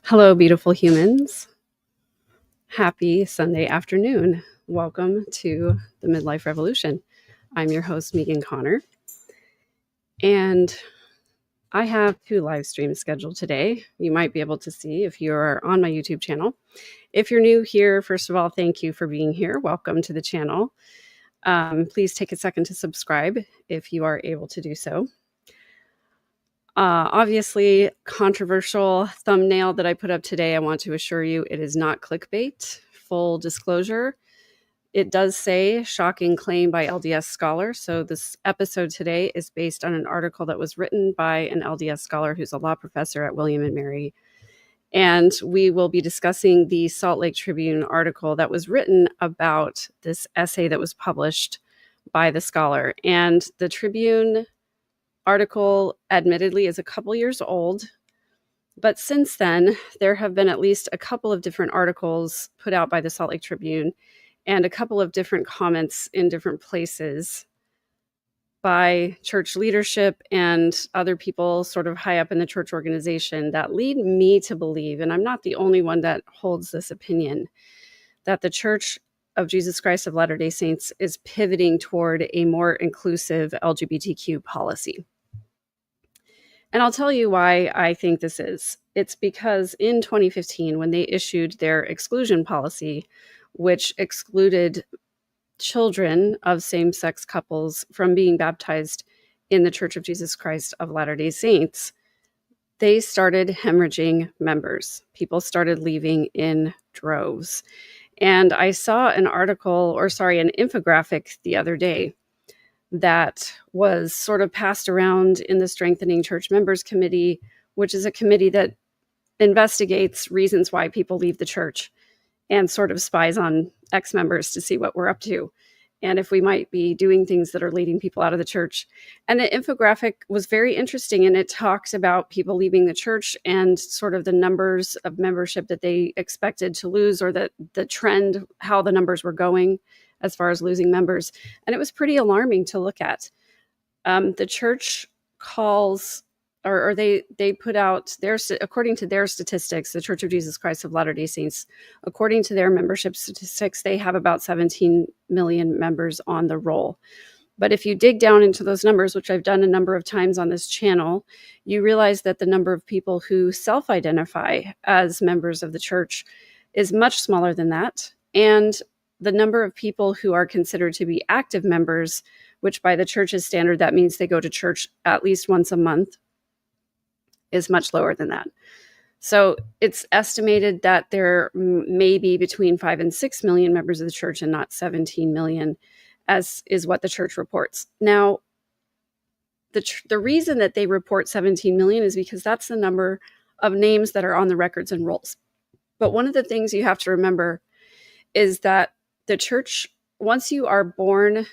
Hello, beautiful humans. Happy Sunday afternoon. Welcome to the Midlife Revolution. I'm your host, Megan Connor, and I have 2 live streams scheduled today. You might be able to see if you're on my YouTube channel. If you're new here, first of all, thank you for being here. Welcome to the channel. Please take a second to subscribe if you are able to do so. Obviously, controversial thumbnail that I put up today. I want to assure you it is not clickbait. Full disclosure, it does say shocking claim by LDS scholar. So this episode today is based on an article that was written by an LDS scholar who's a law professor at William and Mary. And we will be discussing the Salt Lake Tribune article that was written about this essay that was published by the scholar. And the Tribune article admittedly is a couple years old, but since then there have been at least a couple of different articles put out by the Salt Lake Tribune and a couple of different comments in different places by church leadership and other people sort of high up in the church organization that lead me to believe, and I'm not the only one that holds this opinion, that the Church of Jesus Christ of Latter-day Saints is pivoting toward a more inclusive LGBTQ policy. And I'll tell you why I think this is. It's because in 2015, when they issued their exclusion policy, which excluded children of same-sex couples from being baptized in the Church of Jesus Christ of Latter-day Saints, they started hemorrhaging members. People started leaving in droves. And I saw an infographic the other day that was sort of passed around in the Strengthening Church Members Committee, which is a committee that investigates reasons why people leave the church and sort of spies on ex-members to see what we're up to and if we might be doing things that are leading people out of the church. And the infographic was very interesting, and it talks about people leaving the church and sort of the numbers of membership that they expected to lose, or the trend, how the numbers were going as far as losing members. And it was pretty alarming to look at. The church calls, or they put out according to their statistics, the Church of Jesus Christ of Latter-day Saints, according to their membership statistics, they have about 17 million members on the roll. But if you dig down into those numbers, which I've done a number of times on this channel, you realize that the number of people who self-identify as members of the church is much smaller than that. And the number of people who are considered to be active members, which by the church's standard, that means they go to church at least once a month, is much lower than that. So it's estimated that there may be between 5 and 6 million members of the church and not 17 million, as is what the church reports. Now, the reason that they report 17 million is because that's the number of names that are on the records and rolls. But one of the things you have to remember is that the church, once you are born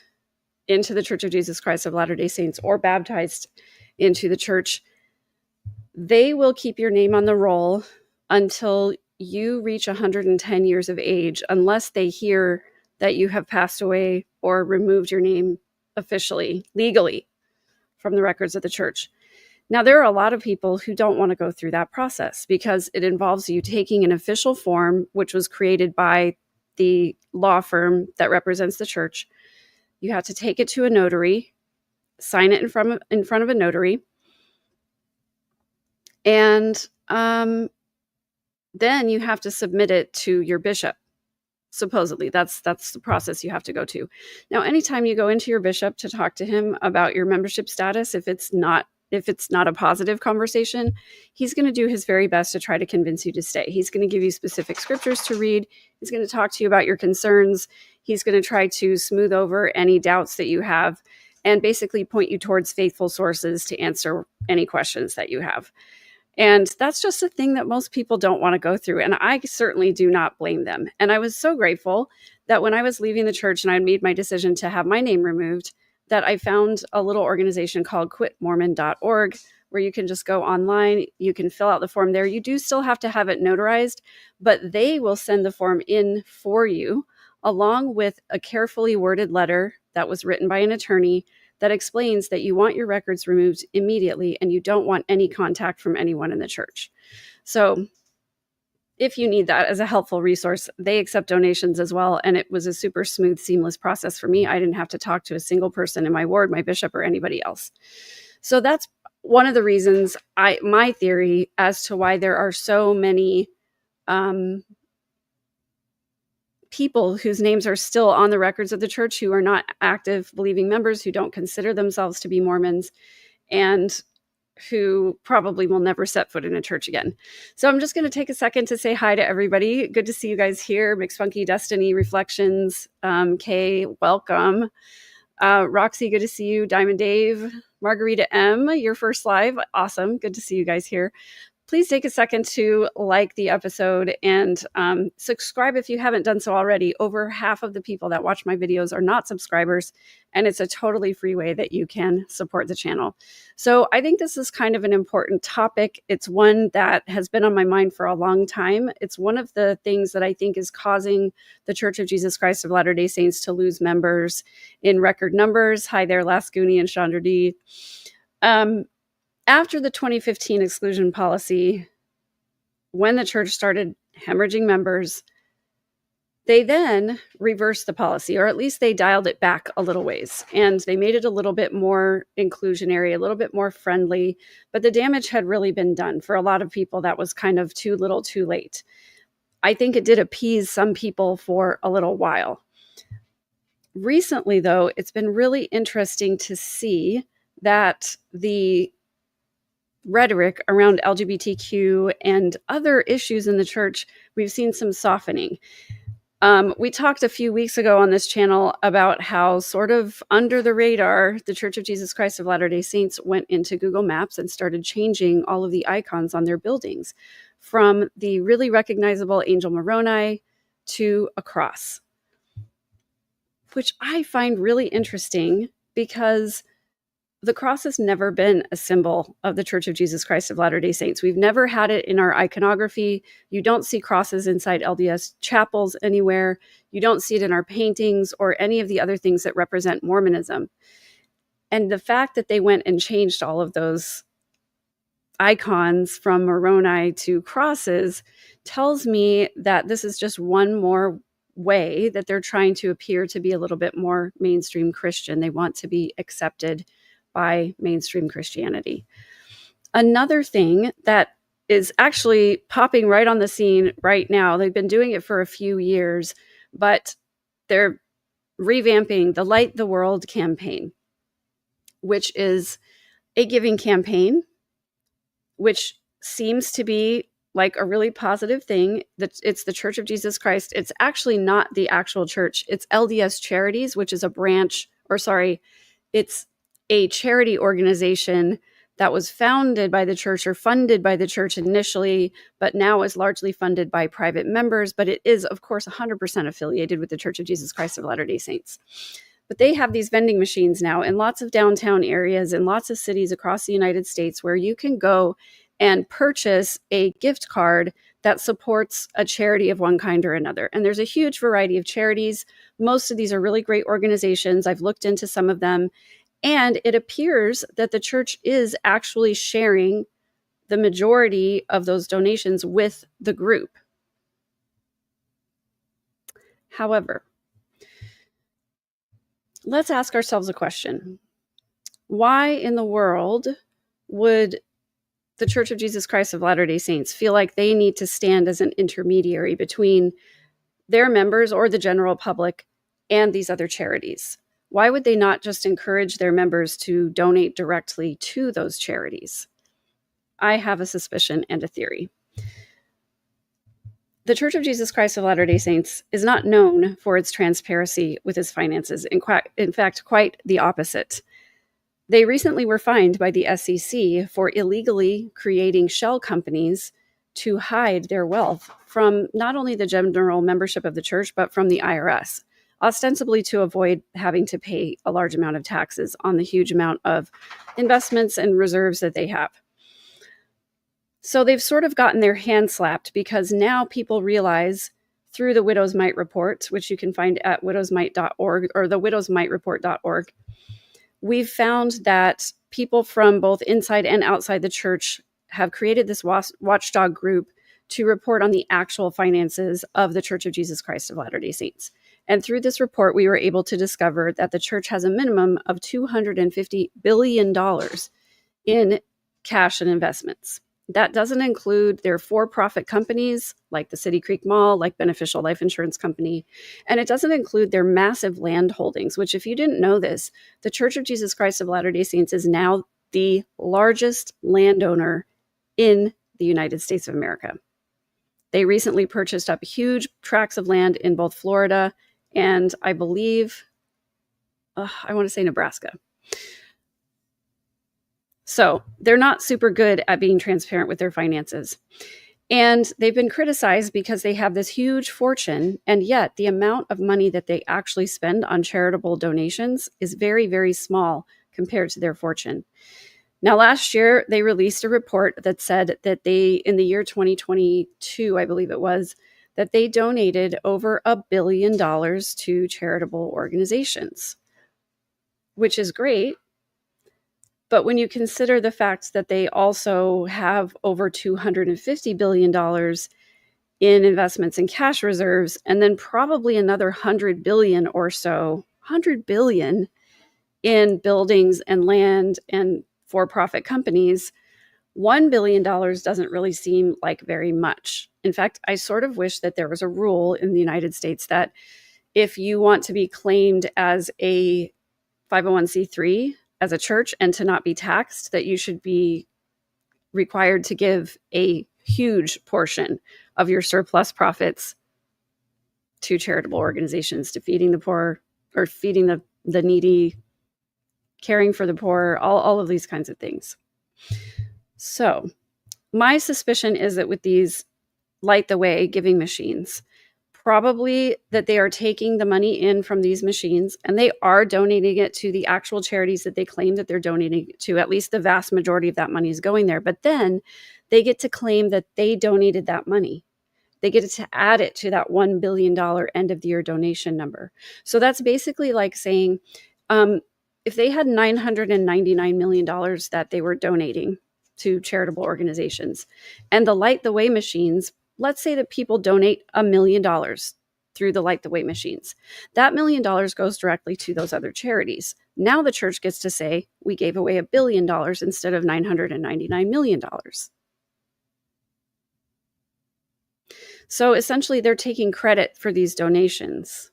into the Church of Jesus Christ of Latter-day Saints or baptized into the church, they will keep your name on the roll until you reach 110 years of age, unless they hear that you have passed away or removed your name officially, legally, from the records of the church. Now, there are a lot of people who don't want to go through that process because it involves you taking an official form, which was created by the law firm that represents the church. You have to take it to a notary, sign it in front of a notary, and then you have to submit it to your bishop. Supposedly, that's the process you have to go to. Now, anytime you go into your bishop to talk to him about your membership status, if it's not a positive conversation, he's going to do his very best to try to convince you to stay. He's going to give you specific scriptures to read. He's going to talk to you about your concerns. He's going to try to smooth over any doubts that you have and basically point you towards faithful sources to answer any questions that you have. And that's just a thing that most people don't want to go through. And I certainly do not blame them. And I was so grateful that when I was leaving the church and I made my decision to have my name removed, that I found a little organization called quitmormon.org, where you can just go online. You can fill out the form there. You do still have to have it notarized, but they will send the form in for you, along with a carefully worded letter that was written by an attorney that explains that you want your records removed immediately and you don't want any contact from anyone in the church. So if you need that as a helpful resource, they accept donations as well. And it was a super smooth, seamless process for me. I didn't have to talk to a single person in my ward, my bishop, or anybody else. So that's one of the reasons my theory as to why there are so many people whose names are still on the records of the church who are not active believing members, who don't consider themselves to be Mormons, and who probably will never set foot in a church again. So I'm just going to take a second to say hi to everybody. Good to see you guys here. McSfunky Destiny Reflections. Kay, welcome. Roxy, good to see you. Diamond Dave, Margarita M, your first live. Awesome. Good to see you guys here. Please take a second to like the episode and subscribe if you haven't done so already. Over half of the people that watch my videos are not subscribers, and it's a totally free way that you can support the channel. So I think this is kind of an important topic. It's one that has been on my mind for a long time. It's one of the things that I think is causing the Church of Jesus Christ of Latter-day Saints to lose members in record numbers. Hi there, Lascuni and Chandra D. After the 2015 exclusion policy, when the church started hemorrhaging members, they then reversed the policy, or at least they dialed it back a little ways, and they made it a little bit more inclusionary, a little bit more friendly, but the damage had really been done. For a lot of people, that was kind of too little too late. I think it did appease some people for a little while. Recently, though, it's been really interesting to see that the rhetoric around LGBTQ and other issues in the church, we've seen some softening. We talked a few weeks ago on this channel about how, sort of under the radar, the Church of Jesus Christ of Latter-day Saints went into Google Maps and started changing all of the icons on their buildings, from the really recognizable Angel Moroni to a cross, which I find really interesting because the cross has never been a symbol of the Church of Jesus Christ of Latter-day Saints. We've never had it in our iconography. You don't see crosses inside LDS chapels anywhere. You don't see it in our paintings or any of the other things that represent Mormonism. And the fact that they went and changed all of those icons from Moroni to crosses tells me that this is just one more way that they're trying to appear to be a little bit more mainstream Christian. They want to be accepted by mainstream Christianity. Another thing that is actually popping right on the scene right now, they've been doing it for a few years, but they're revamping the Light the World campaign, which is a giving campaign, which seems to be like a really positive thing. That it's the Church of Jesus Christ. It's actually not the actual church. It's LDS Charities, which is a branch, it's a charity organization that was founded by the church or funded by the church initially, but now is largely funded by private members. But it is, of course, 100% affiliated with the Church of Jesus Christ of Latter-day Saints. But they have these vending machines now in lots of downtown areas and lots of cities across the United States where you can go and purchase a gift card that supports a charity of one kind or another. And there's a huge variety of charities. Most of these are really great organizations. I've looked into some of them. And it appears that the church is actually sharing the majority of those donations with the group. However, let's ask ourselves a question. Why in the world would the Church of Jesus Christ of Latter-day Saints feel like they need to stand as an intermediary between their members or the general public and these other charities? Why would they not just encourage their members to donate directly to those charities? I have a suspicion and a theory. The Church of Jesus Christ of Latter-day Saints is not known for its transparency with its finances. In fact, quite the opposite. They recently were fined by the SEC for illegally creating shell companies to hide their wealth from not only the general membership of the church, but from the IRS, ostensibly to avoid having to pay a large amount of taxes on the huge amount of investments and reserves that they have. So they've sort of gotten their hand slapped because now people realize through the Widow's Mite report, which you can find at widowsmite.org or the widowsmitereport.org, we've found that people from both inside and outside the church have created this watchdog group to report on the actual finances of the Church of Jesus Christ of Latter-day Saints. And through this report, we were able to discover that the church has a minimum of $250 billion in cash and investments. That doesn't include their for-profit companies like the City Creek Mall, like Beneficial Life Insurance Company, and it doesn't include their massive land holdings, which, if you didn't know this, the Church of Jesus Christ of Latter-day Saints is now the largest landowner in the United States of America. They recently purchased up huge tracts of land in both Florida and I believe, I want to say Nebraska. So they're not super good at being transparent with their finances. And they've been criticized because they have this huge fortune, and yet the amount of money that they actually spend on charitable donations is very, very small compared to their fortune. Now, last year, they released a report that said that they, in the year 2022, I believe it was, that they donated over $1 billion to charitable organizations, which is great. But when you consider the fact that they also have over $250 billion in investments in cash reserves, and then probably another $100 billion or so, $100 billion in buildings and land and for-profit companies, $1 billion doesn't really seem like very much. In fact, I sort of wish that there was a rule in the United States that if you want to be claimed as a 501c3 as a church and to not be taxed, that you should be required to give a huge portion of your surplus profits to charitable organizations, to feeding the poor or feeding the needy, caring for the poor, all of these kinds of things. So my suspicion is that with these Light the Way giving machines, probably that they are taking the money in from these machines and they are donating it to the actual charities that they claim that they're donating to. At least the vast majority of that money is going there. But then they get to claim that they donated that money. They get to add it to that $1 billion end of the year donation number. So that's basically like saying, if they had $999 million that they were donating to charitable organizations, and the Light the Way machines, let's say that people donate $1 million through the Light the Way machines. That $1 million goes directly to those other charities. Now the church gets to say, we gave away $1 billion instead of $999 million. So essentially, they're taking credit for these donations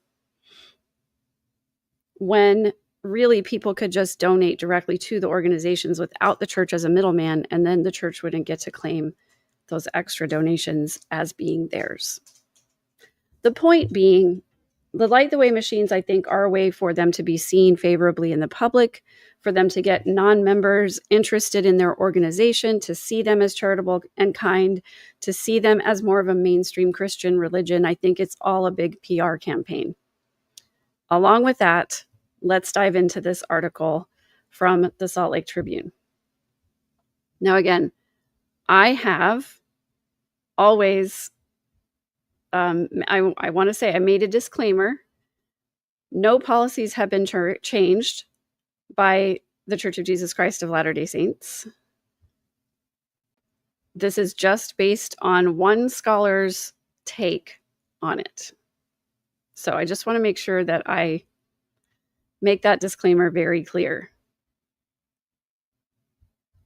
when really people could just donate directly to the organizations without the church as a middleman, and then the church wouldn't get to claim those extra donations as being theirs. The point being, the Light the Way machines, I think, are a way for them to be seen favorably in the public, for them to get non-members interested in their organization, to see them as charitable and kind, to see them as more of a mainstream Christian religion. I think it's all a big PR campaign. Along with that, let's dive into this article from the Salt Lake Tribune. Now, again, I have always, I want to say I made a disclaimer. No policies have been changed by the Church of Jesus Christ of Latter-day Saints. This is just based on one scholar's take on it. So I just want to make sure that I make that disclaimer very clear.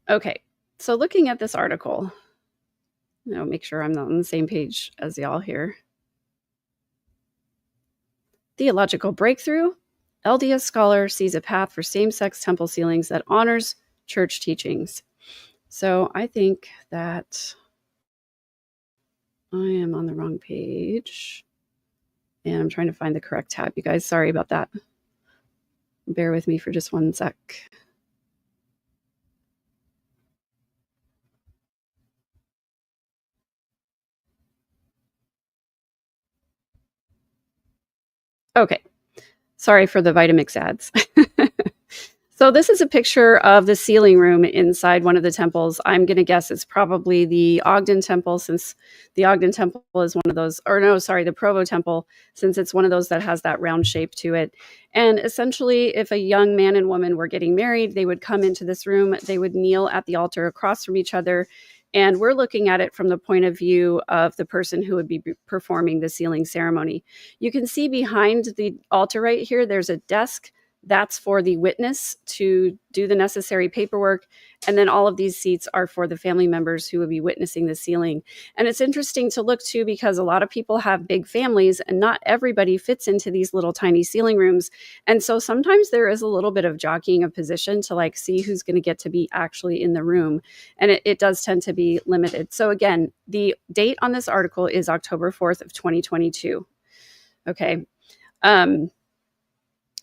Okay, so looking at this article, make sure I'm not on the same page as y'all here. Theological breakthrough. LDS scholar sees a path for same-sex temple ceilings that honors church teachings. So I think that I am on the wrong page. And I'm trying to find the correct tab. You guys, sorry about that. Bear with me for just one sec. Okay. Sorry for the Vitamix ads. So this is a picture of the ceiling room inside one of the temples. I'm going to guess it's probably the Ogden Temple, since the Ogden Temple is one of those, the Provo Temple, since it's one of those that has that round shape to it. And essentially, if a young man and woman were getting married, they would come into this room, they would kneel at the altar across from each other, And we're looking at it from the point of view of the person who would be performing the sealing ceremony. You can see behind the altar right here, there's a desk. That's for the witness to do the necessary paperwork. And then all of these seats are for the family members who would be witnessing the sealing. And it's interesting to look to because a lot of people have big families and not everybody fits into these little tiny sealing rooms. And so sometimes there is a little bit of jockeying of position to like see who's going to get to be actually in the room. And it does tend to be limited. So again, the date on this article is October 4th of 2022. Okay.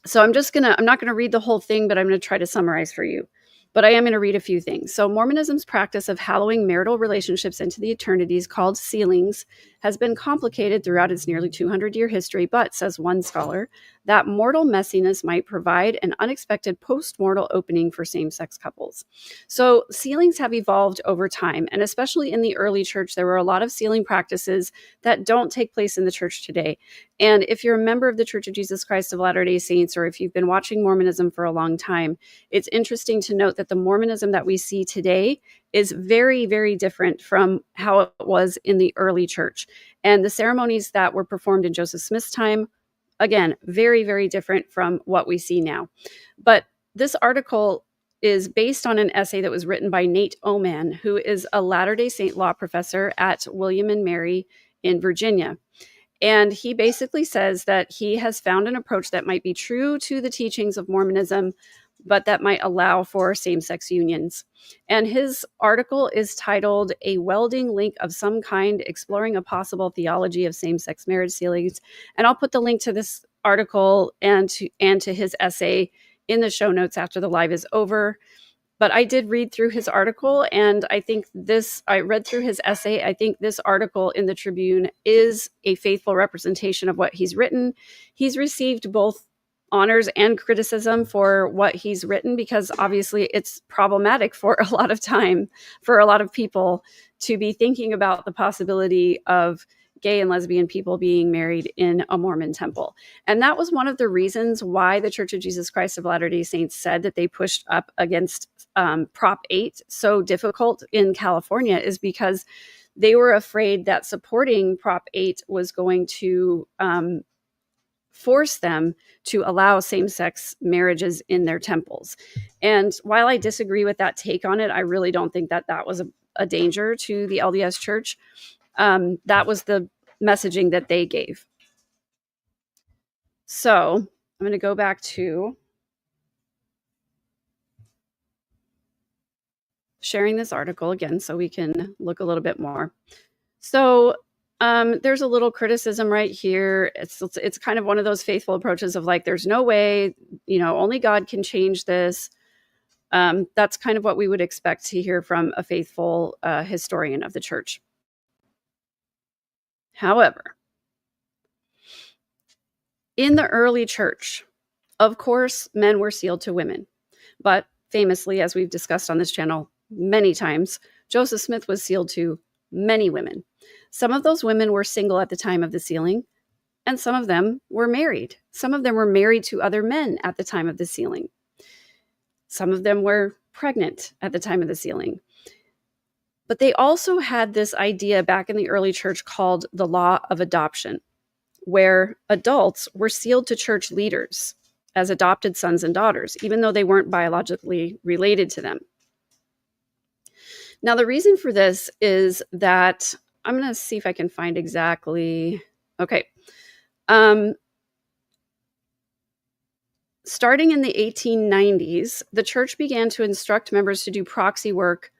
So I'm not going to read the whole thing, but I'm going to try to summarize for you. But I am going to read a few things. So Mormonism's practice of hallowing marital relationships into the eternities, called sealings, has been complicated throughout its nearly 200-year history, but, says one scholar, that mortal messiness might provide an unexpected post-mortal opening for same-sex couples. So sealings have evolved over time, and especially in the early church, there were a lot of sealing practices that don't take place in the church today. And if you're a member of the Church of Jesus Christ of Latter-day Saints, or if you've been watching Mormonism for a long time, it's interesting to note that the Mormonism that we see today is very, very different from how it was in the early church. And the ceremonies that were performed in Joseph Smith's time, again, very, very different from what we see now. But this article is based on an essay that was written by Nate Oman, who is a Latter-day Saint law professor at William and Mary in Virginia. And he basically says that he has found an approach that might be true to the teachings of Mormonism, but that might allow for same-sex unions. And his article is titled "A Welding Link of Some Kind, Exploring a Possible Theology of Same-Sex Marriage Sealings." And I'll put the link to this article and to his essay in the show notes after the live is over. But I did read through his article, and I read through his essay. I think this article in the Tribune is a faithful representation of what he's written. He's received both honors and criticism for what he's written, because obviously it's problematic for a lot of time for a lot of people to be thinking about the possibility of gay and lesbian people being married in a Mormon temple. And that was one of the reasons why the Church of Jesus Christ of Latter-day Saints said that they pushed up against Prop 8 so difficult in California, is because they were afraid that supporting Prop 8 was going to force them to allow same-sex marriages in their temples. And while I disagree with that take on it, I really don't think that that was a danger to the LDS Church. That was the messaging that they gave. So I'm going to go back to sharing this article again so we can look a little bit more. So there's a little criticism right here. It's kind of one of those faithful approaches of like, there's no way, only God can change this. That's kind of what we would expect to hear from a faithful historian of the church. However, in the early church, of course, men were sealed to women. But famously, as we've discussed on this channel many times, Joseph Smith was sealed to many women. Some of those women were single at the time of the sealing, and some of them were married. Some of them were married to other men at the time of the sealing. Some of them were pregnant at the time of the sealing. But they also had this idea back in the early church called the law of adoption, where adults were sealed to church leaders as adopted sons and daughters, even though they weren't biologically related to them. Now, the reason for this is that I'm going to see if I can find exactly. Okay. Starting in the 1890s, the church began to instruct members to do proxy work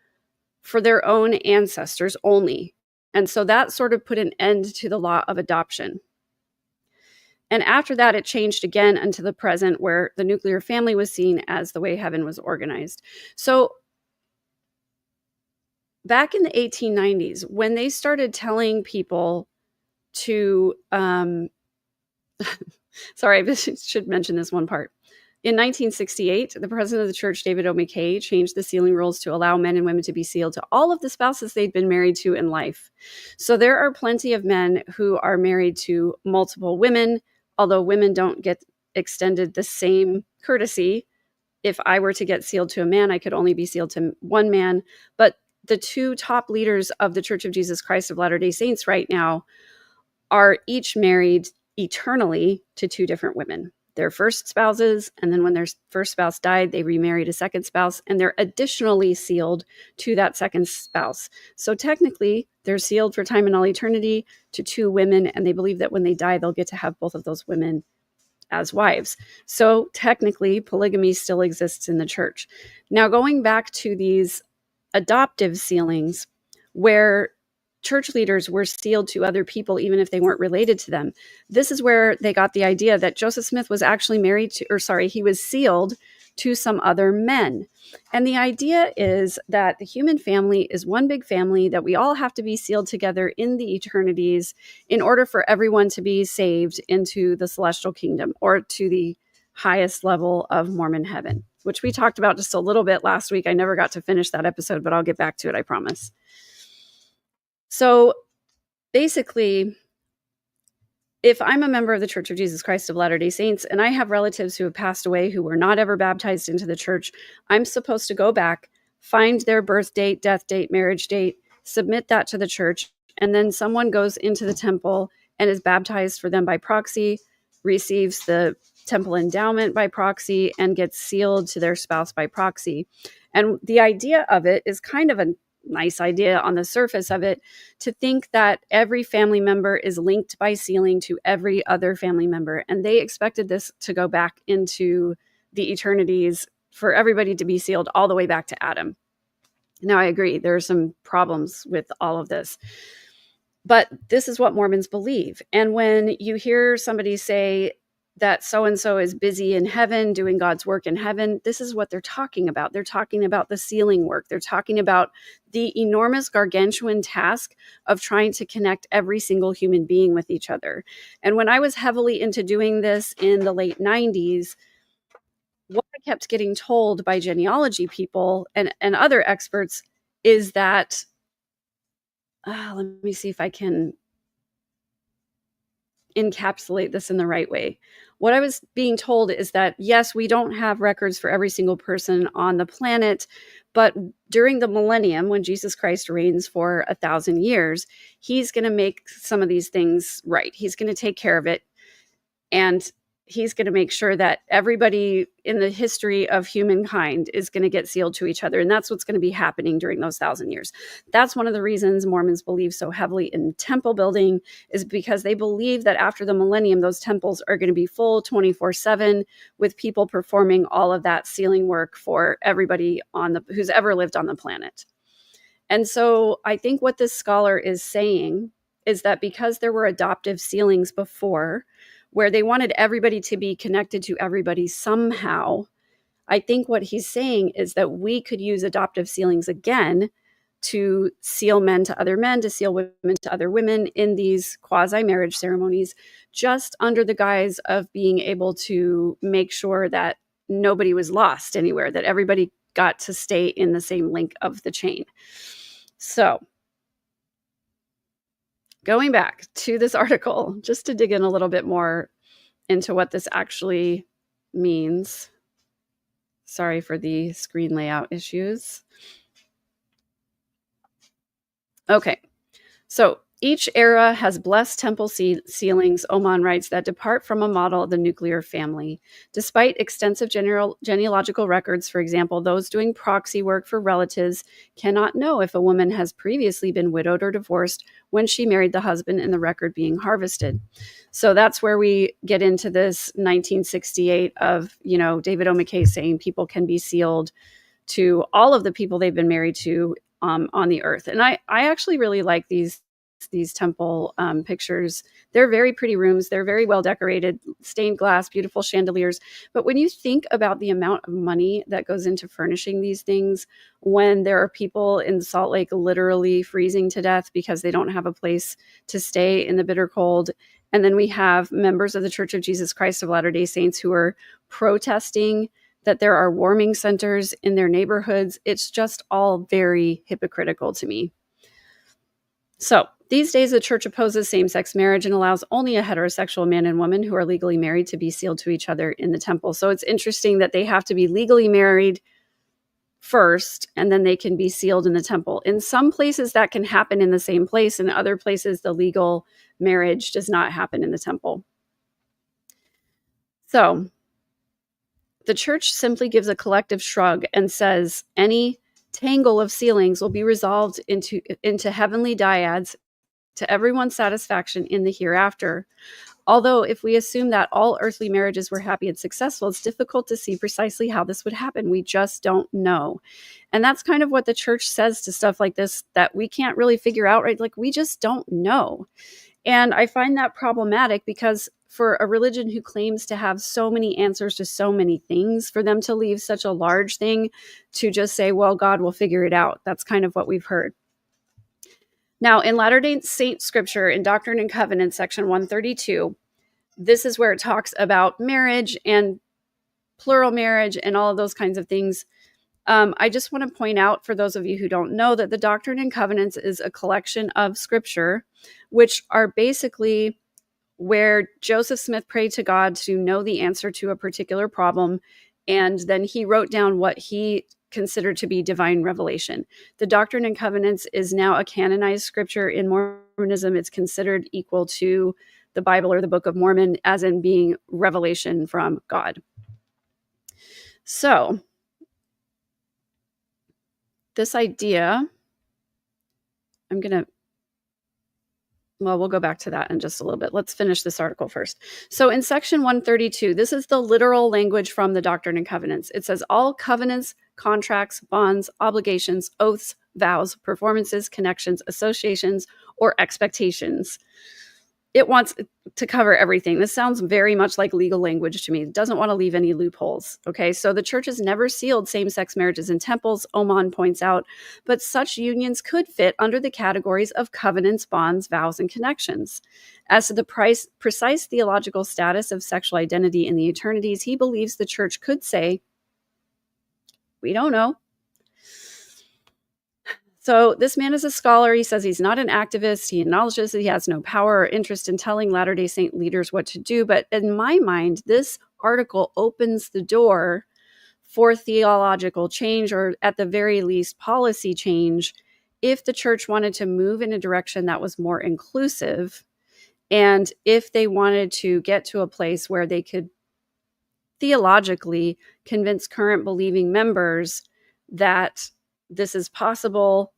for their own ancestors only. And so that sort of put an end to the law of adoption. And after that, it changed again until the present, where the nuclear family was seen as the way heaven was organized. So back in the 1890s, when they started telling people to, sorry, I should mention this one part. In 1968, the president of the church, David O. McKay, changed the sealing rules to allow men and women to be sealed to all of the spouses they'd been married to in life. So there are plenty of men who are married to multiple women, although women don't get extended the same courtesy. If I were to get sealed to a man, I could only be sealed to one man. But the two top leaders of the Church of Jesus Christ of Latter-day Saints right now are each married eternally to two different women, their first spouses, and then when their first spouse died, they remarried a second spouse, and they're additionally sealed to that second spouse. So technically, they're sealed for time and all eternity to two women, and they believe that when they die, they'll get to have both of those women as wives. So technically, polygamy still exists in the church. Now, going back to these adoptive sealings, where church leaders were sealed to other people, even if they weren't related to them. This is where they got the idea that Joseph Smith was actually he was sealed to some other men. And the idea is that the human family is one big family, that we all have to be sealed together in the eternities in order for everyone to be saved into the celestial kingdom or to the highest level of Mormon heaven, which we talked about just a little bit last week. I never got to finish that episode, but I'll get back to it, I promise. So basically, if I'm a member of the Church of Jesus Christ of Latter-day Saints and I have relatives who have passed away who were not ever baptized into the church, I'm supposed to go back, find their birth date, death date, marriage date, submit that to the church, and then someone goes into the temple and is baptized for them by proxy, receives the temple endowment by proxy, and gets sealed to their spouse by proxy. And the idea of it is kind of a nice idea on the surface of it, to think that every family member is linked by sealing to every other family member. And they expected this to go back into the eternities for everybody to be sealed all the way back to Adam. Now, I agree, there are some problems with all of this, but this is what Mormons believe. And when you hear somebody say that so-and-so is busy in heaven doing God's work in heaven, this is what they're talking about. They're talking about the sealing work. They're talking about the enormous gargantuan task of trying to connect every single human being with each other. And when I was heavily into doing this in the late 90s, what I kept getting told by genealogy people and other experts is that, let me see if I can encapsulate this in the right way. What I was being told is that, yes, we don't have records for every single person on the planet, but during the millennium, when Jesus Christ reigns for 1,000 years, he's going to make some of these things right. He's going to take care of it. And he's going to make sure that everybody in the history of humankind is going to get sealed to each other. And that's what's going to be happening during those 1,000 years. That's one of the reasons Mormons believe so heavily in temple building, is because they believe that after the millennium, those temples are going to be full 24/7 with people performing all of that sealing work for everybody who's ever lived on the planet. And so I think what this scholar is saying is that because there were adoptive sealings before, where they wanted everybody to be connected to everybody somehow, I think what he's saying is that we could use adoptive sealings again to seal men to other men, to seal women to other women in these quasi-marriage ceremonies, just under the guise of being able to make sure that nobody was lost anywhere, that everybody got to stay in the same link of the chain. So, going back to this article, just to dig in a little bit more into what this actually means. Sorry for the screen layout issues. Okay, so each era has blessed temple sealings, Oman writes, that depart from a model of the nuclear family. Despite extensive genealogical records, for example, those doing proxy work for relatives cannot know if a woman has previously been widowed or divorced when she married the husband in the record being harvested. So that's where we get into this 1968 of, David O. McKay saying people can be sealed to all of the people they've been married to on the earth. And I actually really like these temple pictures. They're very pretty rooms. They're very well decorated, stained glass, beautiful chandeliers. But when you think about the amount of money that goes into furnishing these things, when there are people in Salt Lake literally freezing to death because they don't have a place to stay in the bitter cold, and then we have members of the Church of Jesus Christ of Latter-day Saints who are protesting that there are warming centers in their neighborhoods, it's just all very hypocritical to me. So, these days, the church opposes same-sex marriage and allows only a heterosexual man and woman who are legally married to be sealed to each other in the temple. So it's interesting that they have to be legally married first, and then they can be sealed in the temple. In some places that can happen in the same place. In other places, the legal marriage does not happen in the temple. So the church simply gives a collective shrug and says any tangle of sealings will be resolved into heavenly dyads to everyone's satisfaction in the hereafter. Although if we assume that all earthly marriages were happy and successful, it's difficult to see precisely how this would happen. We just don't know. And that's kind of what the church says to stuff like this, that we can't really figure out, right? Like, we just don't know. And I find that problematic because for a religion who claims to have so many answers to so many things, for them to leave such a large thing to just say, well, God will figure it out. That's kind of what we've heard. Now, in Latter-day Saint scripture, in Doctrine and Covenants, section 132, this is where it talks about marriage and plural marriage and all of those kinds of things. I just want to point out, for those of you who don't know, that the Doctrine and Covenants is a collection of scripture, which are basically where Joseph Smith prayed to God to know the answer to a particular problem, and then he wrote down what he considered to be divine revelation. The Doctrine and Covenants is now a canonized scripture in Mormonism. It's considered equal to the Bible or the Book of Mormon, as in being revelation from God. So this idea, we'll go back to that in just a little bit. Let's finish this article first. So in section 132, this is the literal language from the Doctrine and Covenants. It says all covenants, contracts, bonds, obligations, oaths, vows, performances, connections, associations, or expectations. It wants to cover everything. This sounds very much like legal language to me. It doesn't want to leave any loopholes. Okay, so the church has never sealed same-sex marriages in temples, Oman points out, but such unions could fit under the categories of covenants, bonds, vows, and connections. As to the precise theological status of sexual identity in the eternities, he believes the church could say, we don't know. So this man is a scholar. He says he's not an activist. He acknowledges that he has no power or interest in telling Latter-day Saint leaders what to do. But in my mind, this article opens the door for theological change, or at the very least policy change, if the church wanted to move in a direction that was more inclusive, and if they wanted to get to a place where they could theologically convince current believing members that this is possible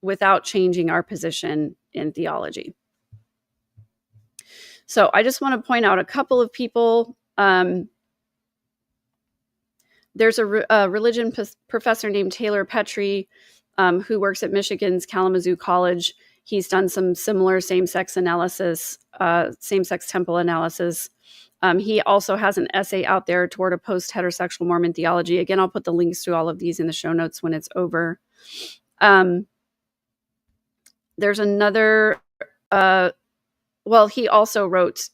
without changing our position in theology. So I just want to point out a couple of people. There's a religion professor named Taylor Petrie who works at Michigan's Kalamazoo College. He's done some similar same-sex analysis, same-sex temple analysis. He also has an essay out there toward a post-heterosexual Mormon theology. Again, I'll put the links to all of these in the show notes when it's over. There's another, he also wrote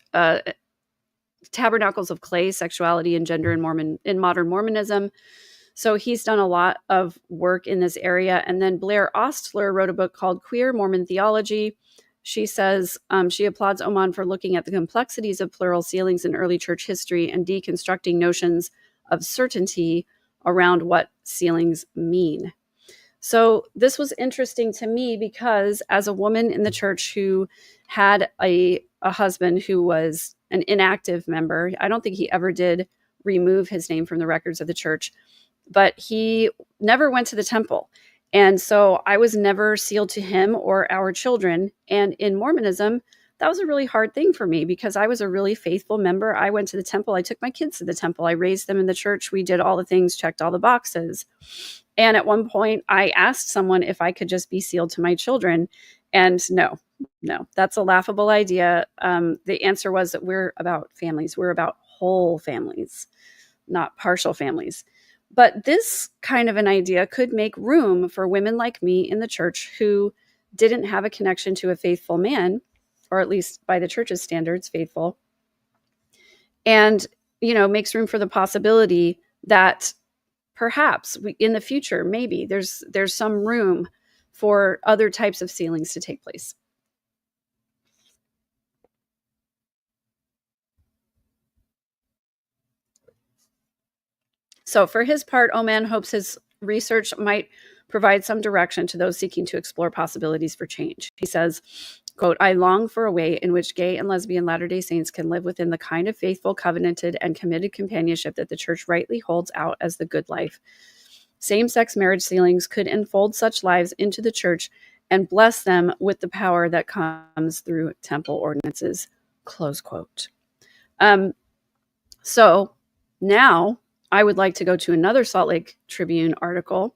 Tabernacles of Clay, Sexuality and Gender in Modern Mormonism. So he's done a lot of work in this area. And then Blair Ostler wrote a book called Queer Mormon Theology. She says she applauds Oman for looking at the complexities of plural sealings in early church history and deconstructing notions of certainty around what sealings mean. So this was interesting to me because as a woman in the church who had a husband who was an inactive member, I don't think he ever did remove his name from the records of the church, but he never went to the temple. And so I was never sealed to him or our children. And in Mormonism, that was a really hard thing for me because I was a really faithful member. I went to the temple. I took my kids to the temple. I raised them in the church. We did all the things, checked all the boxes. And at one point, I asked someone if I could just be sealed to my children. And no, that's a laughable idea. The answer was that we're about families. We're about whole families, not partial families. But this kind of an idea could make room for women like me in the church who didn't have a connection to a faithful man, or at least by the church's standards, faithful. And, makes room for the possibility that perhaps in the future, maybe there's some room for other types of sealings to take place. So for his part, Oman hopes his research might provide some direction to those seeking to explore possibilities for change. He says, quote, I long for a way in which gay and lesbian Latter-day Saints can live within the kind of faithful, covenanted, and committed companionship that the church rightly holds out as the good life. Same-sex marriage sealings could enfold such lives into the church and bless them with the power that comes through temple ordinances, close quote. So now I would like to go to another Salt Lake Tribune article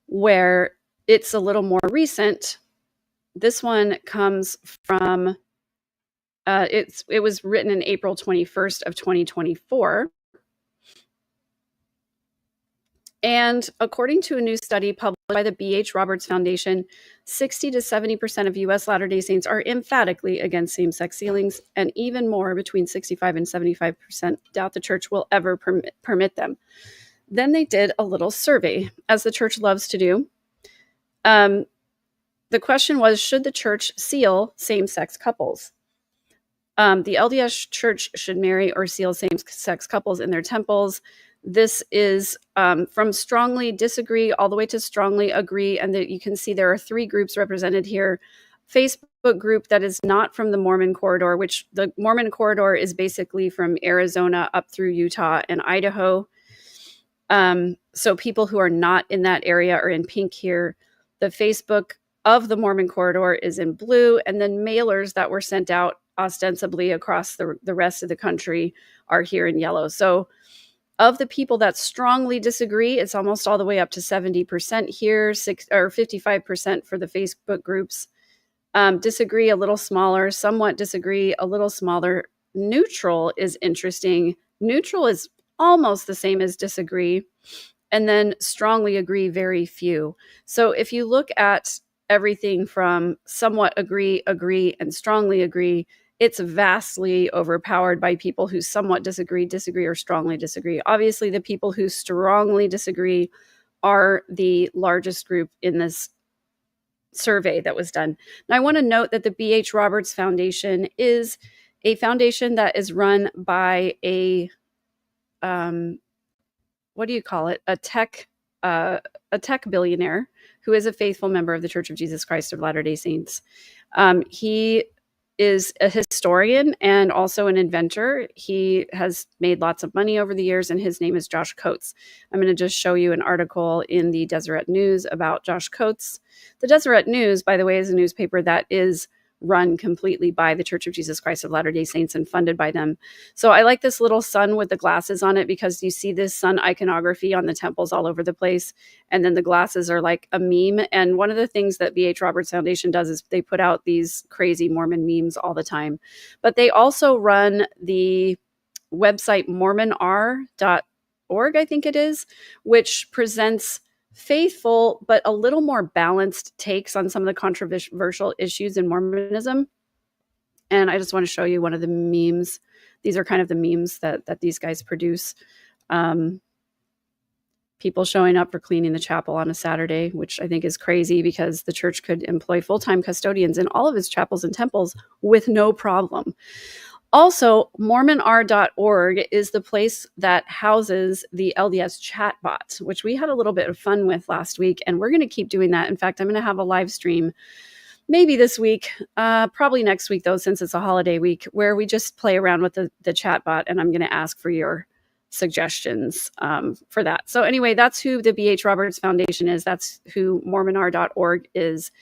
where it's a little more recent. This one comes from, it was written in April 21st of 2024. And according to a new study published by the B.H. Roberts Foundation, 60 to 70% of U.S. Latter-day Saints are emphatically against same-sex sealings, and even more, between 65 and 75%, doubt the church will ever permit them. Then they did a little survey, as the church loves to do. The question was, should the church seal same-sex couples? The LDS Church should marry or seal same-sex couples in their temples. This is from strongly disagree all the way to strongly agree. And that you can see there are 3 groups represented here. Facebook group that is not from the Mormon corridor, which the Mormon corridor is basically from Arizona up through Utah and Idaho. So people who are not in that area are in pink here. The Facebook of the Mormon corridor is in blue. And then mailers that were sent out ostensibly across the rest of the country are here in yellow. So of the people that strongly disagree, it's almost all the way up to 70% here, 55% for the Facebook groups. Disagree a little smaller, somewhat disagree a little smaller. Neutral is interesting. Neutral is almost the same as disagree. And then strongly agree, very few. So if you look at everything from somewhat agree, and strongly agree, it's vastly overpowered by people who somewhat disagree, or strongly disagree. Obviously, the people who strongly disagree are the largest group in this survey that was done. Now, I want to note that the B.H. Roberts Foundation is a foundation that is run by a, what do you call it? A tech billionaire who is a faithful member of the Church of Jesus Christ of Latter-day Saints. He is a historian and also an inventor. He has made lots of money over the years, and his name is Josh Coates. I'm going to just show you an article in the Deseret News about Josh Coates. The Deseret News, by the way, is a newspaper that is run completely by the Church of Jesus Christ of Latter-day Saints and funded by them. So I like this little sun with the glasses on it because you see this sun iconography on the temples all over the place. And then the glasses are like a meme. And one of the things that B.H. Roberts Foundation does is they put out these crazy Mormon memes all the time. But they also run the website MormonR.org, I think it is, which presents faithful but a little more balanced takes on some of the controversial issues in Mormonism. And I just want to show you one of the memes. These are kind of the memes that these guys produce. People showing up for cleaning the chapel on a Saturday, which I think is crazy because the church could employ full-time custodians in all of its chapels and temples with no problem. Also, MormonR.org is the place that houses the LDS chatbot, which we had a little bit of fun with last week, and we're going to keep doing that. In fact, I'm going to have a live stream maybe this week, probably next week, though, since it's a holiday week, where we just play around with the chatbot, and I'm going to ask for your suggestions for that. So anyway, that's who the B.H. Roberts Foundation is. That's who MormonR.org is.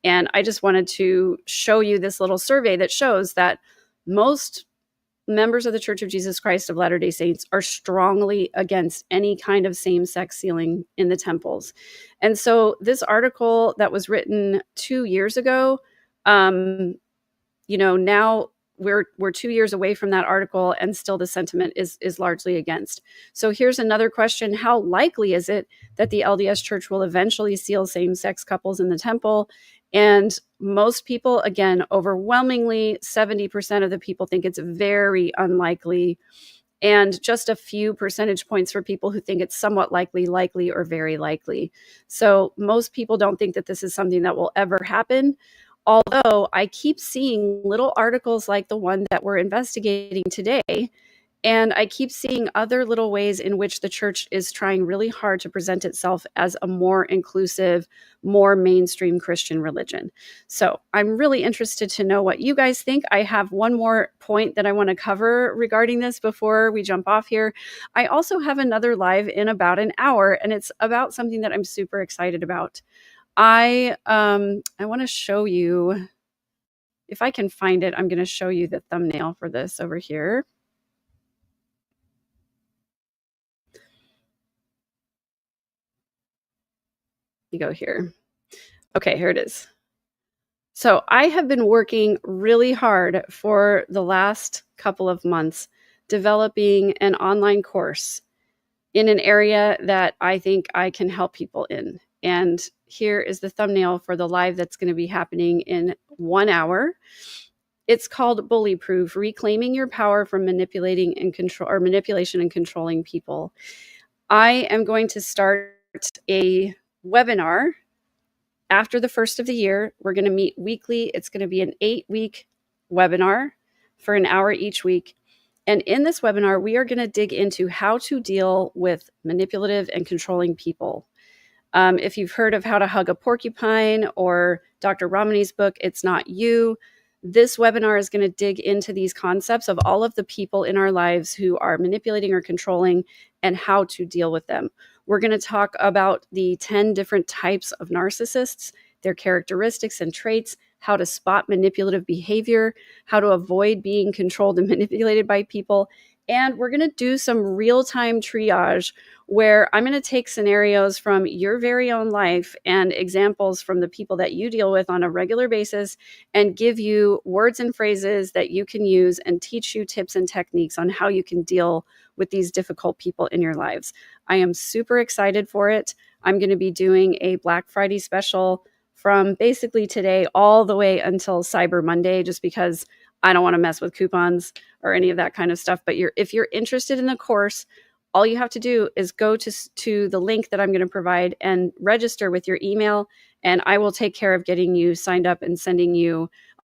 And I just wanted to show you this little survey that shows that most members of the Church of Jesus Christ of Latter-day Saints are strongly against any kind of same-sex sealing in the temples. And so this article that was written 2 years ago, now we're 2 years away from that article, and still the sentiment is largely against. So here's another question. How likely is it that the LDS Church will eventually seal same-sex couples in the temple? And most people, again, overwhelmingly, 70% of the people think it's very unlikely, and just a few percentage points for people who think it's somewhat likely, or very likely. So most people don't think that this is something that will ever happen. Although I keep seeing little articles like the one that we're investigating today, And I keep seeing other little ways in which the church is trying really hard to present itself as a more inclusive, more mainstream Christian religion. So I'm really interested to know what you guys think. I have one more point that I want to cover regarding this before we jump off here. I also have another live in about an hour, and it's about something that I'm super excited about. I want to show you, if I can find it, I'm going to show you the thumbnail for this over here. You go here. Okay, here it is. So I have been working really hard for the last couple of months developing an online course in an area that I think I can help people in. And here is the thumbnail for the live that's going to be happening in 1 hour. It's called Bully Proof: Reclaiming Your Power from Manipulating and Control, or Manipulation and Controlling People. I am going to start a webinar after the first of the year. We're going to meet weekly. It's going to be an 8-week webinar for an hour each week. And in this webinar, we are going to dig into how to deal with manipulative and controlling people. If you've heard of How to Hug a Porcupine or Dr. Ramani's book, It's Not You, this webinar is going to dig into these concepts of all of the people in our lives who are manipulating or controlling and how to deal with them. We're going to talk about the 10 different types of narcissists, their characteristics and traits, how to spot manipulative behavior, how to avoid being controlled and manipulated by people. And we're going to do some real-time triage where I'm going to take scenarios from your very own life and examples from the people that you deal with on a regular basis and give you words and phrases that you can use and teach you tips and techniques on how you can deal with these difficult people in your lives. I am super excited for it. I'm going to be doing a Black Friday special from basically today all the way until Cyber Monday, just because I don't want to mess with coupons or any of that kind of stuff. But if you're interested in the course, all you have to do is go to the link that I'm going to provide and register with your email, and I will take care of getting you signed up and sending you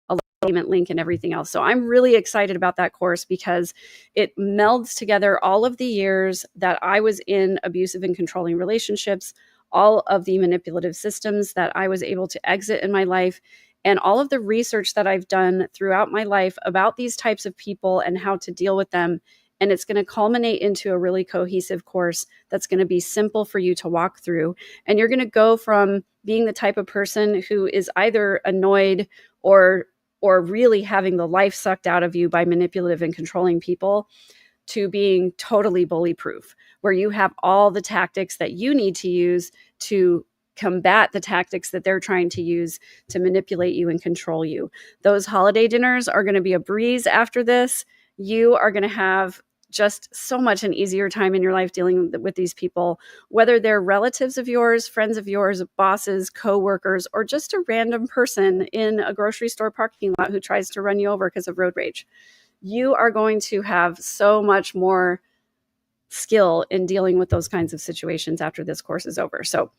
a payment link and everything else. So I'm really excited about that course because it melds together all of the years that I was in abusive and controlling relationships, all of the manipulative systems that I was able to exit in my life, and all of the research that I've done throughout my life about these types of people and how to deal with them. And it's going to culminate into a really cohesive course that's going to be simple for you to walk through. And you're going to go from being the type of person who is either annoyed or really having the life sucked out of you by manipulative and controlling people to being totally bully proof, where you have all the tactics that you need to use to combat the tactics that they're trying to use to manipulate you and control you. Those holiday dinners are going to be a breeze after this. You are going to have just so much an easier time in your life dealing with these people, whether they're relatives of yours, friends of yours, bosses, co-workers, or just a random person in a grocery store parking lot who tries to run you over because of road rage. You are going to have so much more skill in dealing with those kinds of situations after this course is over. So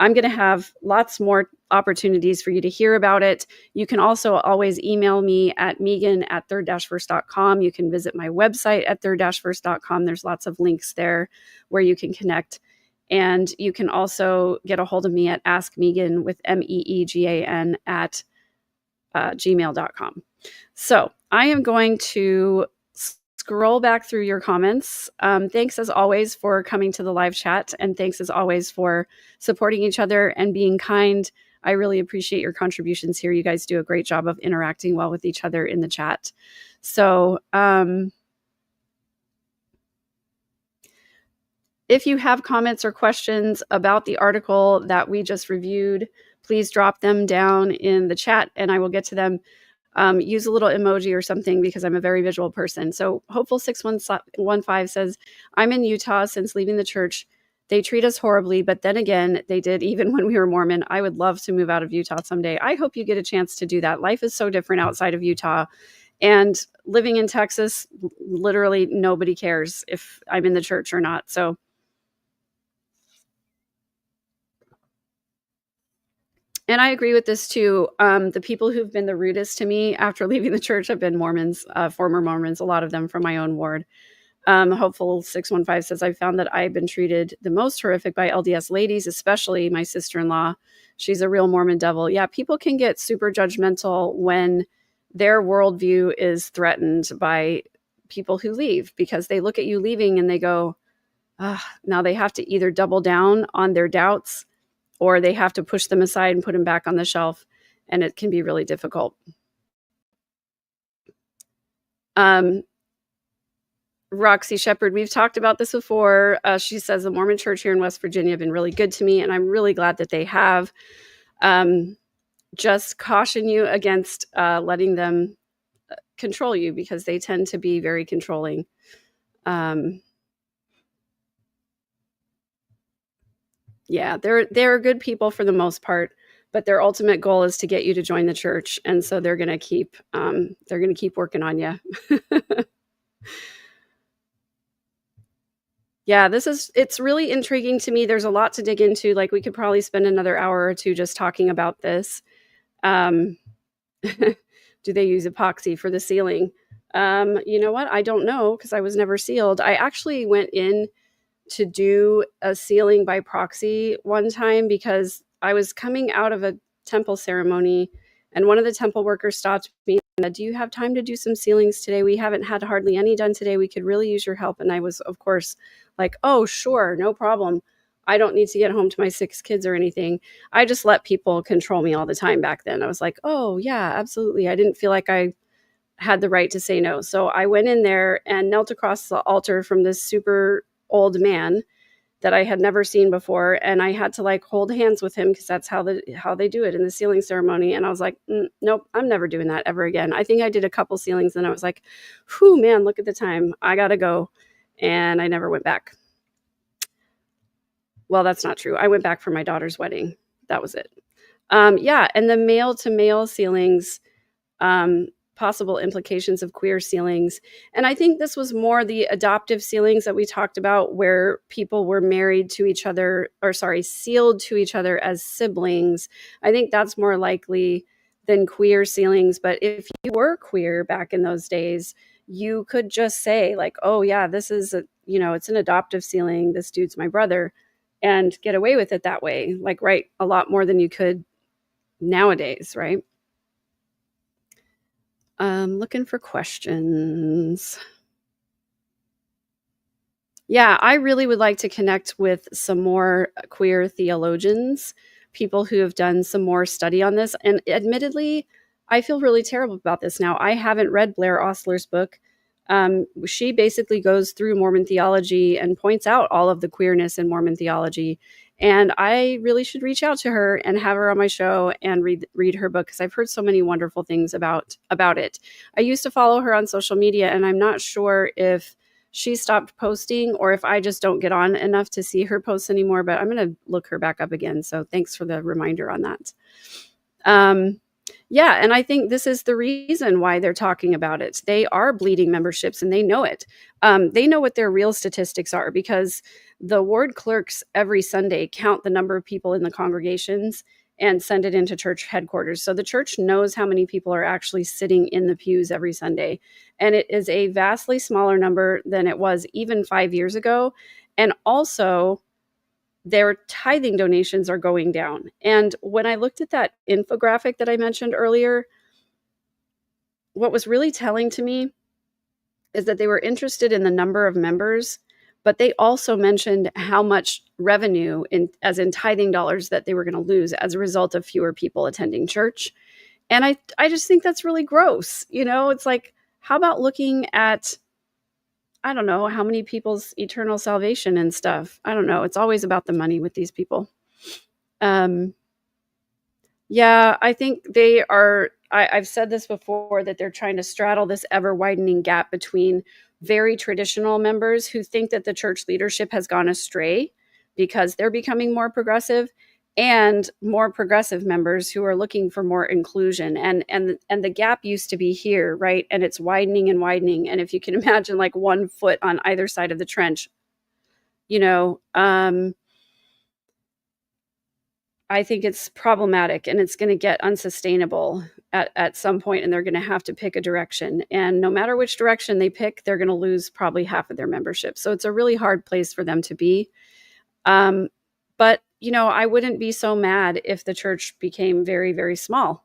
I'm going to have lots more opportunities for you to hear about it. You can also always email me at megan@third-first.com. You can visit my website at third-first.com. There's lots of links there where you can connect. And you can also get a hold of me at askmegan with MEEGAN at gmail.com. So I am going to scroll back through your comments. Thanks as always for coming to the live chat, and thanks as always for supporting each other and being kind. I really appreciate your contributions here. You guys do a great job of interacting well with each other in the chat. So if you have comments or questions about the article that we just reviewed, please drop them down in the chat and I will get to them. Use a little emoji or something because I'm a very visual person. So Hopeful 615 says, I'm in Utah since leaving the church. They treat us horribly, but then again, they did even when we were Mormon. I would love to move out of Utah someday. I hope you get a chance to do that. Life is so different outside of Utah. And living in Texas, literally nobody cares if I'm in the church or not. So and I agree with this too. The people who've been the rudest to me after leaving the church have been Mormons, former Mormons, a lot of them from my own ward. Hopeful 615 says, I found that I've been treated the most horrific by LDS ladies, especially my sister-in-law. She's a real Mormon devil. Yeah, people can get super judgmental when their worldview is threatened by people who leave, because they look at you leaving and they go, now they have to either double down on their doubts or they have to push them aside and put them back on the shelf. And it can be really difficult. Roxy Shepherd, we've talked about this before. She says the Mormon Church here in West Virginia have been really good to me, and I'm really glad that they have. Just caution you against letting them control you, because they tend to be very controlling. Yeah, they're good people for the most part, but their ultimate goal is to get you to join the church, and so they're going to keep working on you. Yeah, it's really intriguing to me. There's a lot to dig into. Like, we could probably spend another hour or two just talking about this. Do they use epoxy for the sealing? You know what? I don't know, because I was never sealed. I actually went in to do a sealing by proxy one time because I was coming out of a temple ceremony, and one of the temple workers stopped me and said, do you have time to do some sealings today? We haven't had hardly any done today. We could really use your help. And I was, of course, like, oh, sure, no problem. I don't need to get home to my 6 kids or anything. I just let people control me all the time back then. I was like, oh, yeah, absolutely. I didn't feel like I had the right to say no. So I went in there and knelt across the altar from this super old man that I had never seen before. And I had to like hold hands with him, because that's how they do it in the sealing ceremony. And I was like, nope, I'm never doing that ever again. I think I did a couple sealings and I was like, whew, man, look at the time. I got to go. And I never went back. Well, that's not true. I went back for my daughter's wedding. That was it. Yeah. And the male to male sealings, possible implications of queer sealings. And I think this was more the adoptive sealings that we talked about, where people were married to each other, sealed to each other as siblings. I think that's more likely than queer sealings. But if you were queer back in those days, you could just say like, oh yeah, this is it's an adoptive sealing. This dude's my brother, and get away with it that way. Like, right, a lot more than you could nowadays, right? Looking for questions. Yeah, I really would like to connect with some more queer theologians, people who have done some more study on this. And admittedly, I feel really terrible about this now. I haven't read Blair Ostler's book. She basically goes through Mormon theology and points out all of the queerness in Mormon theology. And I really should reach out to her and have her on my show and read her book, because I've heard so many wonderful things about it. I used to follow her on social media, and I'm not sure if she stopped posting or if I just don't get on enough to see her posts anymore, but I'm going to look her back up again. So thanks for the reminder on that. Yeah, and I think this is the reason why they're talking about it. They are bleeding memberships, and they know it. They know what their real statistics are, because the ward clerks every Sunday count the number of people in the congregations and send it into church headquarters. So the church knows how many people are actually sitting in the pews every Sunday. And it is a vastly smaller number than it was even 5 years ago. And also, their tithing donations are going down. And when I looked at that infographic that I mentioned earlier, what was really telling to me is that they were interested in the number of members, but they also mentioned how much revenue as in tithing dollars that they were going to lose as a result of fewer people attending church. And I just think that's really gross. It's like, how about looking at, I don't know, how many people's eternal salvation and stuff. I don't know. It's always about the money with these people. Yeah, I think they are, I've said this before, that they're trying to straddle this ever widening gap between very traditional members who think that the church leadership has gone astray because they're becoming more progressive, and more progressive members who are looking for more inclusion. And the gap used to be here, right? And it's widening and widening. And if you can imagine like 1 foot on either side of the trench, I think it's problematic, and it's going to get unsustainable. at some point, and they're going to have to pick a direction. And no matter which direction they pick, they're going to lose probably half of their membership. So it's a really hard place for them to be. But, I wouldn't be so mad if the church became very, very small.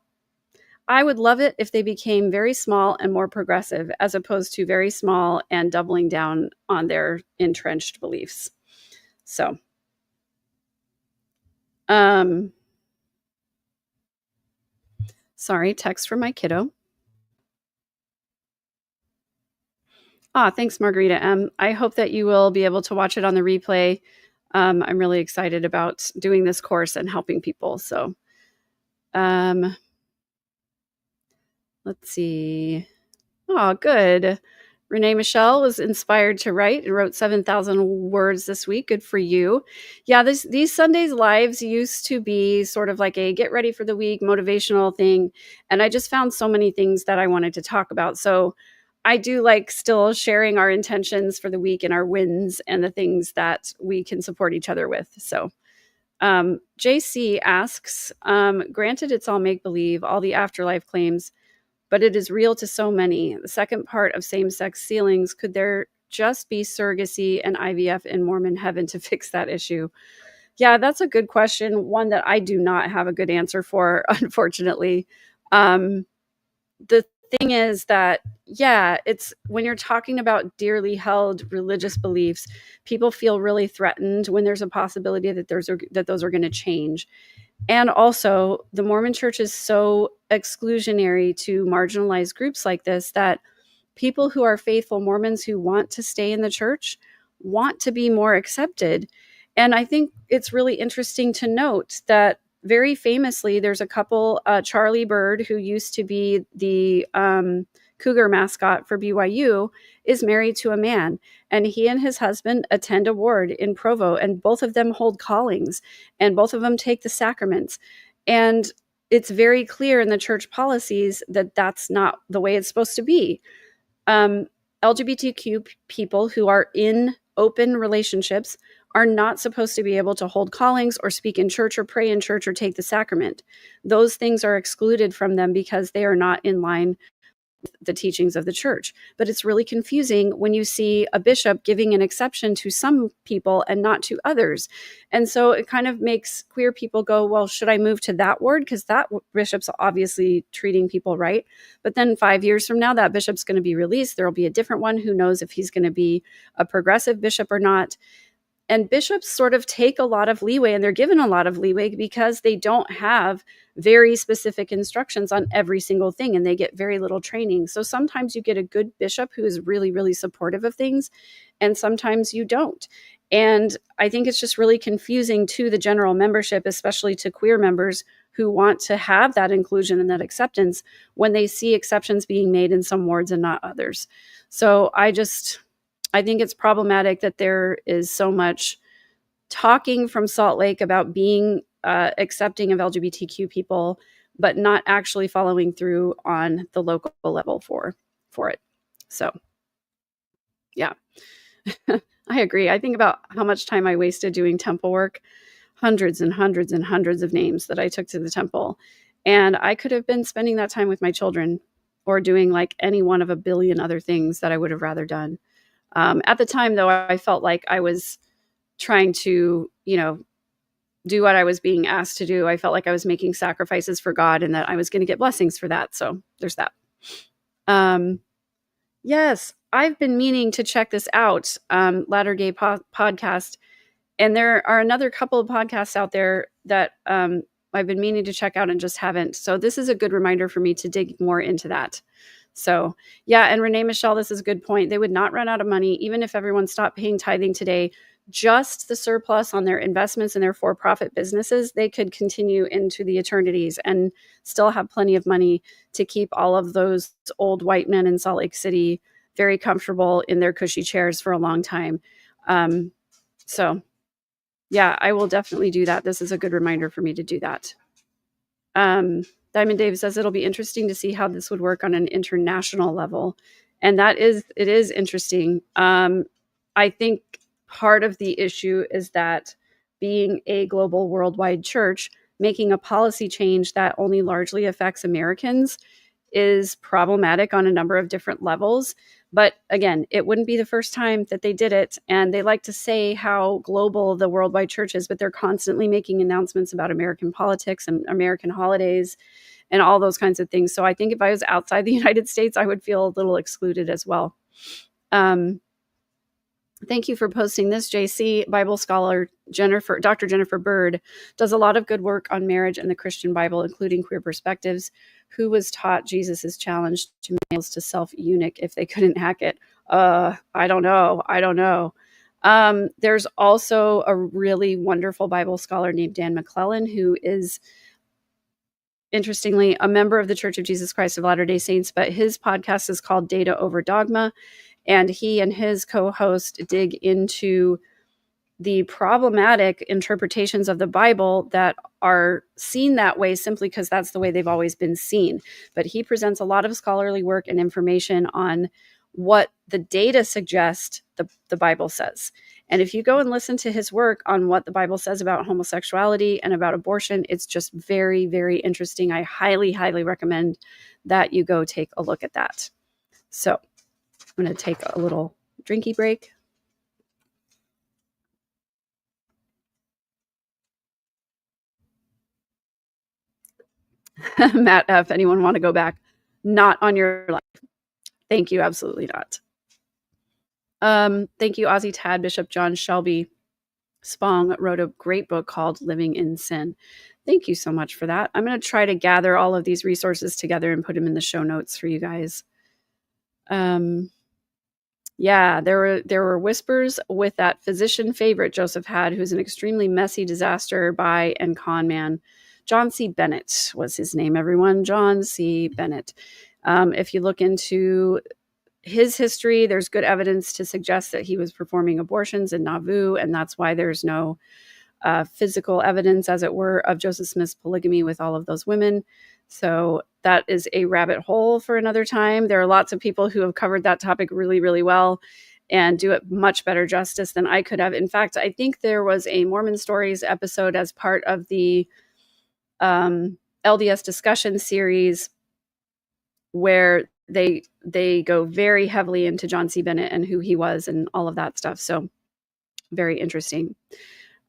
I would love it if they became very small and more progressive, as opposed to very small and doubling down on their entrenched beliefs. So, sorry, text from my kiddo. Thanks, Margarita. I hope that you will be able to watch it on the replay. I'm really excited about doing this course and helping people. So, let's see. Oh, good. Renee Michelle was inspired to write and wrote 7,000 words this week. Good for you. Yeah, these Sundays lives used to be sort of like a get ready for the week motivational thing. And I just found so many things that I wanted to talk about. So I do like still sharing our intentions for the week and our wins and the things that we can support each other with. So JC asks, granted it's all make-believe, all the afterlife claims, but it is real to so many. The second part of same-sex sealings, could there just be surrogacy and IVF in Mormon heaven to fix that issue? Yeah, that's a good question. One that I do not have a good answer for, unfortunately. The thing is that, yeah, it's when you're talking about dearly held religious beliefs, people feel really threatened when there's a possibility that those are going to change. And also, the Mormon Church is so exclusionary to marginalized groups like this that people who are faithful Mormons who want to stay in the church want to be more accepted. And I think it's really interesting to note that very famously, there's a couple, Charlie Bird, who used to be the cougar mascot for BYU, is married to a man, and he and his husband attend a ward in Provo, and both of them hold callings, and both of them take the sacraments. And it's very clear in the church policies that that's not the way it's supposed to be. LGBTQ people who are in open relationships are not supposed to be able to hold callings or speak in church or pray in church or take the sacrament. Those things are excluded from them because they are not in line with the teachings of the church. But it's really confusing when you see a bishop giving an exception to some people and not to others. And so it kind of makes queer people go, well, should I move to that ward? Because that bishop's obviously treating people right. But then 5 years from now, that bishop's going to be released. There will be a different one. Who knows if he's going to be a progressive bishop or not. And bishops sort of take a lot of leeway, and they're given a lot of leeway because they don't have very specific instructions on every single thing, and they get very little training. So sometimes you get a good bishop who is really, really supportive of things, and sometimes you don't. And I think it's just really confusing to the general membership, especially to queer members who want to have that inclusion and that acceptance when they see exceptions being made in some wards and not others. So I think it's problematic that there is so much talking from Salt Lake about being accepting of LGBTQ people, but not actually following through on the local level for it. So, yeah, I agree. I think about how much time I wasted doing temple work, hundreds and hundreds and hundreds of names that I took to the temple. And I could have been spending that time with my children or doing like any one of a billion other things that I would have rather done. At the time, though, I felt like I was trying to, do what I was being asked to do. I felt like I was making sacrifices for God and that I was going to get blessings for that. So there's that. Yes, I've been meaning to check this out, Latter Gay Podcast. And there are another couple of podcasts out there that I've been meaning to check out and just haven't. So this is a good reminder for me to dig more into that. So, yeah, and Renee Michelle, this is a good point. They would not run out of money, even if everyone stopped paying tithing today. Just the surplus on their investments in their for-profit businesses, they could continue into the eternities and still have plenty of money to keep all of those old white men in Salt Lake City very comfortable in their cushy chairs for a long time. So, yeah, I will definitely do that. This is a good reminder for me to do that. Diamond Dave says it'll be interesting to see how this would work on an international level. And it is interesting. I think part of the issue is that being a global worldwide church making a policy change that only largely affects Americans is problematic on a number of different levels. But again, it wouldn't be the first time that they did it. And they like to say how global the worldwide church is, but they're constantly making announcements about American politics and American holidays and all those kinds of things. So I think if I was outside the United States, I would feel a little excluded as well. Thank you for posting this, JC. Bible scholar Dr. Jennifer Bird does a lot of good work on marriage and the Christian Bible, including queer perspectives. Who was taught Jesus' challenge to males to self-eunuch if they couldn't hack it? I don't know. There's also a really wonderful Bible scholar named Dan McClellan, who is, interestingly, a member of the Church of Jesus Christ of Latter-day Saints, but his podcast is called Data Over Dogma. And he and his co-host dig into the problematic interpretations of the Bible that are seen that way simply because that's the way they've always been seen. But he presents a lot of scholarly work and information on what the data suggest the Bible says. And if you go and listen to his work on what the Bible says about homosexuality and about abortion, it's just very, very interesting. I highly, highly recommend that you go take a look at that. So I'm going to take a little drinky break. Matt F., anyone want to go back? Not on your life. Thank you. Absolutely not. Thank you, Ozzy Tad. Bishop John Shelby Spong wrote a great book called Living in Sin. Thank you so much for that. I'm going to try to gather all of these resources together and put them in the show notes for you guys. Yeah, there were whispers with that physician favorite Joseph had, who's an extremely messy disaster buy and con man. John C. Bennett was his name, everyone. John C. Bennett. If you look into his history, there's good evidence to suggest that he was performing abortions in Nauvoo, and that's why there's no physical evidence, as it were, of Joseph Smith's polygamy with all of those women. So that is a rabbit hole for another time. There are lots of people who have covered that topic really, really well and do it much better justice than I could have. In fact, I think there was a Mormon Stories episode as part of the LDS discussion series where they go very heavily into John C. Bennett and who he was and all of that stuff. So very interesting.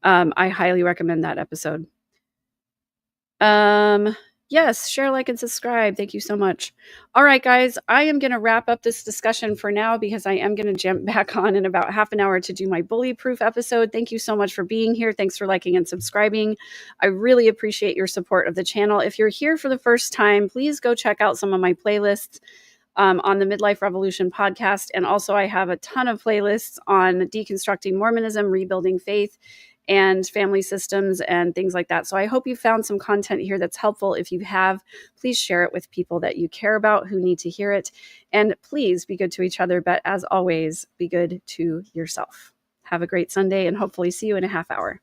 I highly recommend that episode. Yes, share, like, and subscribe. Thank you so much. All right, guys, I am going to wrap up this discussion for now because I am going to jump back on in about half an hour to do my bully proof episode. Thank you so much for being here. Thanks for liking and subscribing. I really appreciate your support of the channel. If you're here for the first time, please go check out some of my playlists on the Midlife Revolution podcast. And also I have a ton of playlists on deconstructing Mormonism, rebuilding faith, and family systems and things like that. So I hope you found some content here that's helpful. If you have, please share it with people that you care about who need to hear it. And please be good to each other. But as always, be good to yourself. Have a great Sunday and hopefully see you in a half hour.